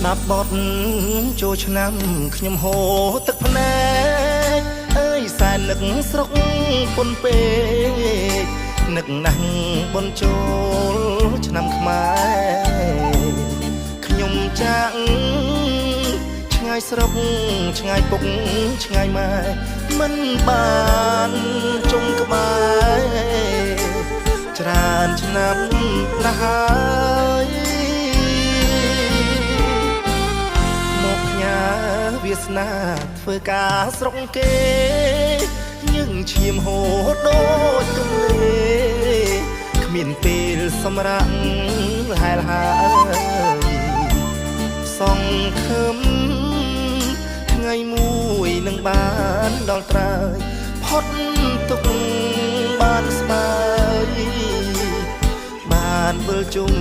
ដាប់បត់ចូលឆ្នាំខ្ញុំហូរទឹកភ្នែកអើយសែននឹកស្រុកពុនពេកនឹកណាស់បនចូលឆ្នាំខ្មែរខ្ញុំចាក់ឆ្ងាយស្រុកឆ្ងាយពុកឆ្ងាយម៉ែមិនបានជុំក្បែរច្រើនឆ្នាំណាស់ហើយវាសនាធ្វើការស្រុកគេយើងឈាមហូរដូចទន្លេគ្មានពេលសម្រាប់ហែលហើយសង្ឃឹមថ្ងៃមួយនឹងបានដល់ត្រើយផុតទុកបានស្បើយបានវិលជុំ